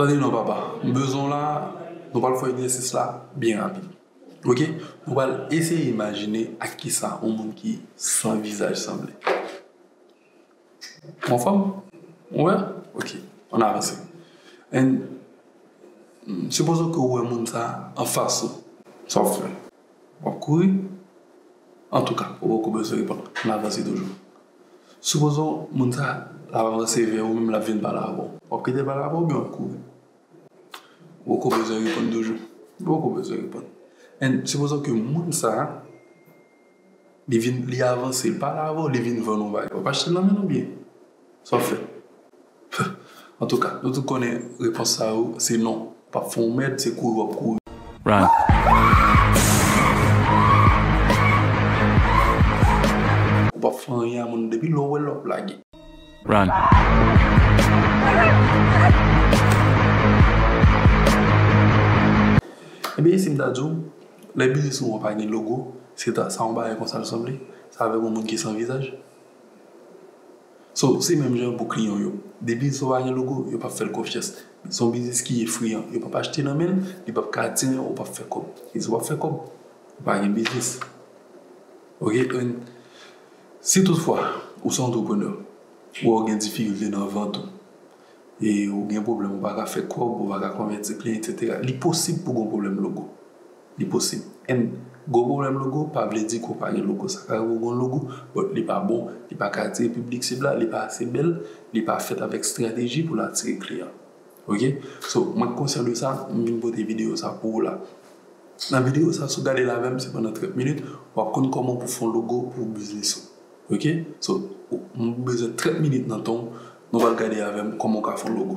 Attendez, non, papa. Besoin là, nous allons faire l'exercice là bien rapide. Ok? Nous allons essayer d'imaginer à qui ça, un monde qui sans visage semblé. Mon femme? Ouais? Ok. On avance. Et supposons que vous avez un monde ça en face, sauf que vous courir. En tout cas, vous avez besoin de répondre. On avance toujours. Supposons que monde ça avance vers vous, même la vie par là. Vous quittez par là, vous bien courir. Beaucoup besoin de répondre toujours. Beaucoup besoin de répondre. Et supposons que monde ça, il avance par là, il vient vers nous. Vous pas acheter la main bien. Ça fait. En tout cas, nous tous connaissons la réponse à vous, c'est non. Pas fond mettre, c'est courir. Run. Pas faire rien à mon depuis l'eau et l'eau blague. Run. Eh bien, si je dis, les business où on pas de logo, c'est ça, on va comme ça l'assemblée, ça avec un monde qui sans visage. So, c'est même genre pour client yo. Des business où un logo, yo pas faire confiance. Son business qui est friand, yo pas acheter dans main, il pas carter, on pas faire comme. Ils vont faire comme. Pas un business. OK, si toutefois, ou sont entrepreneur, ou avez des difficultés dans la vente, et ou avez un problème, ou pas faire quoi, ou pas convertir client, etc. Il est possible pour un problème logo. Il est possible. Et un problème logo, pas veut dire qu'on pas un logo. Ça un logo, mais il n'est pas bon, il n'est pas quartier public cible là, il n'est pas assez belle, il n'est pas fait avec stratégie pour l'attirer client. OK? So, moi, concernant ça, je vais des vidéos ça pour là. Dans la vidéo, ça, si vous regardez la même, c'est pendant 30 minutes, on va comprendre comment pour faire un logo pour business. OK? So, on a besoin de 30 minutes dans le temps, nous allons regarder avec comment on va faire un logo.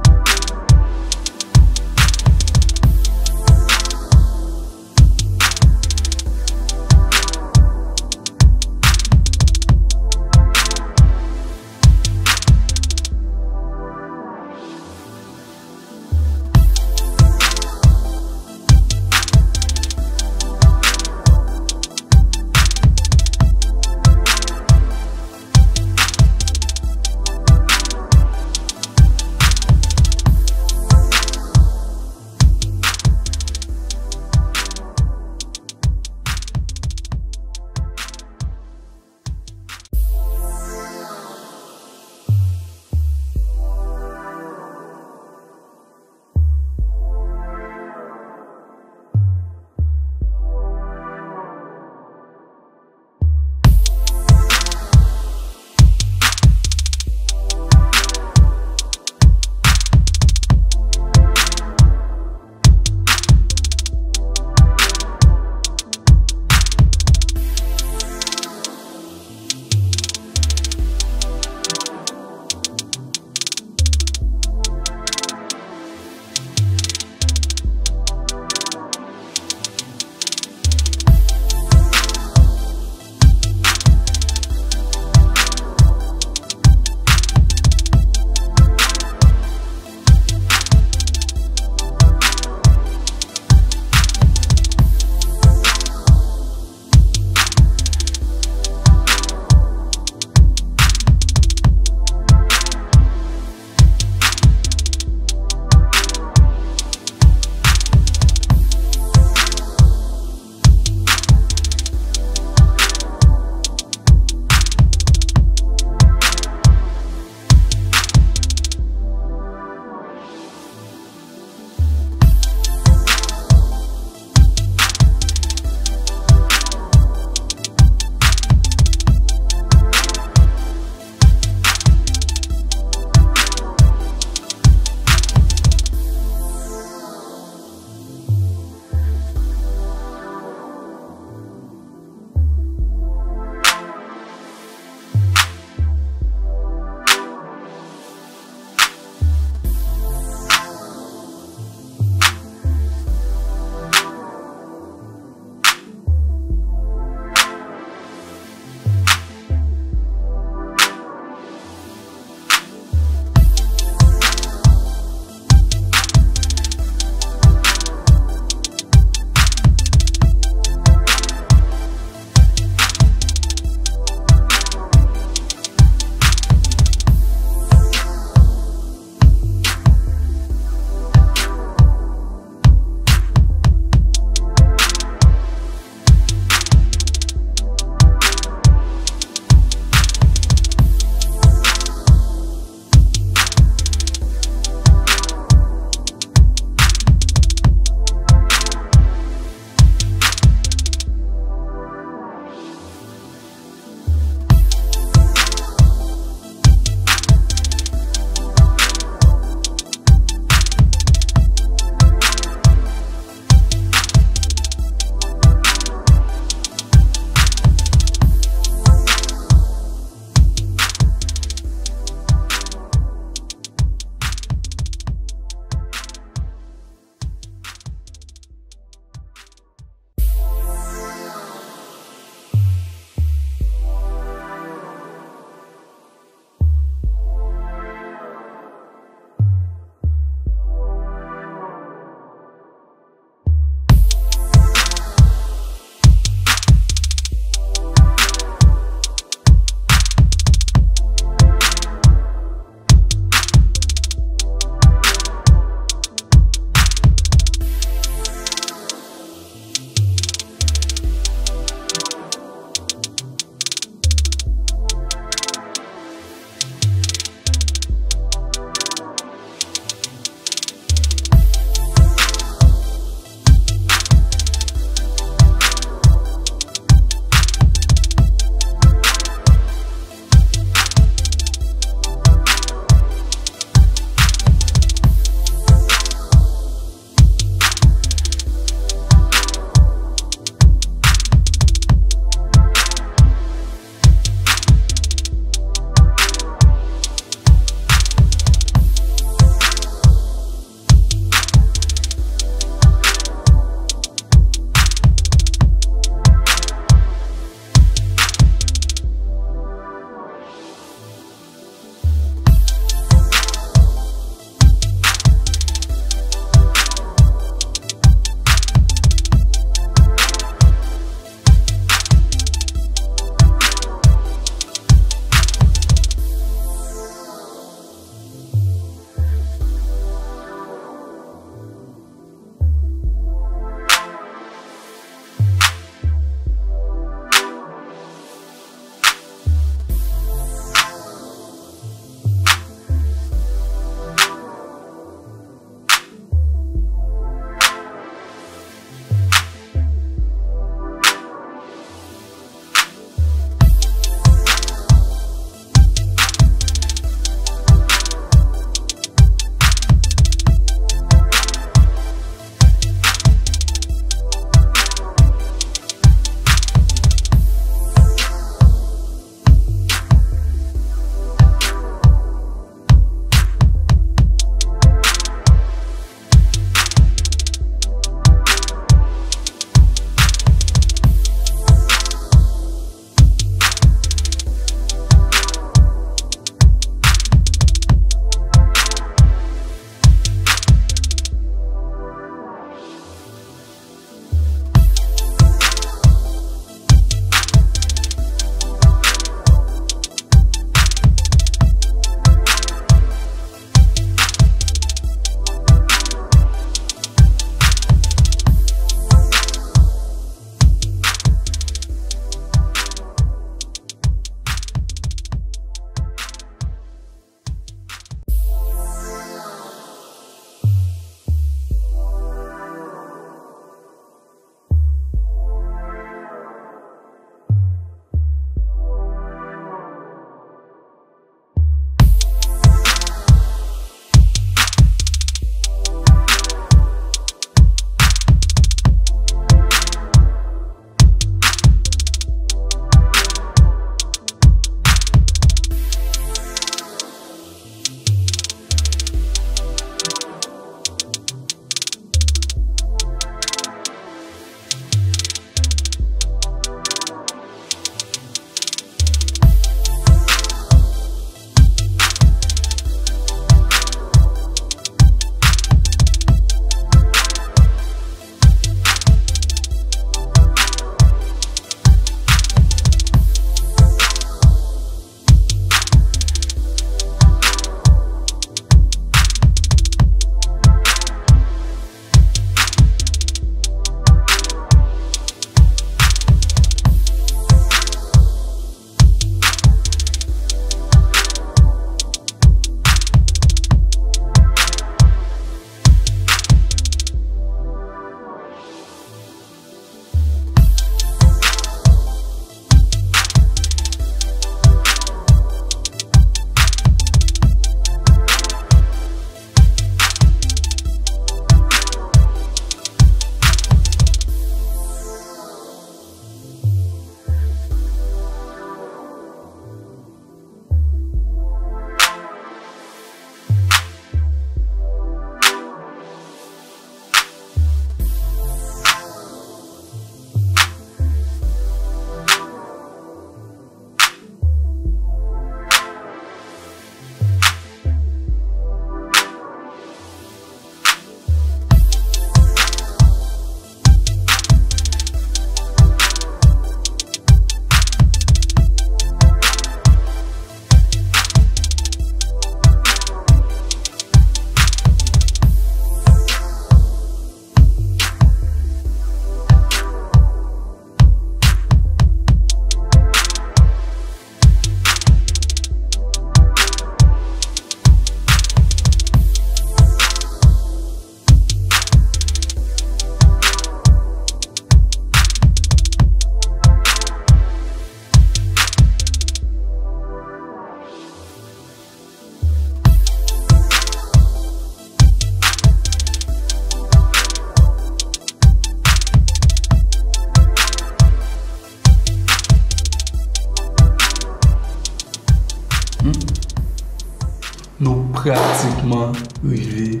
nous pratiquement arrivés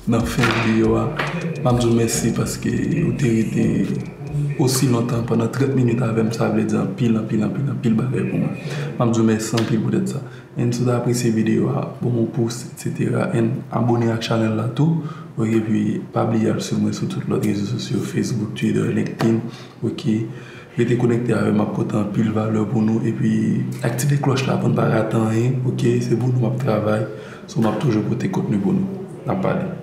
dans la fin de vidéo. Je vous dis merci parce que vous avez été aussi longtemps, pendant 30 minutes avec moi, ça veut dire pile bagay pour moi. Je vous dis merci pour ça. Et si vous avez apprécié cette vidéo, pour mon pouce, etc. Et abonnez à la chaîne là tout. Et puis, pas oublier de suivre sur tous les réseaux sociaux, Facebook, Twitter, LinkedIn. Ok. Restez connecté avec ma pote en pile valeur pour nous. Et puis, activez la cloche là pour ne pas rater rien. Ok. C'est pour nous, notre travail. So, m'a toujours porté contenu pour nous. N'a pas dit.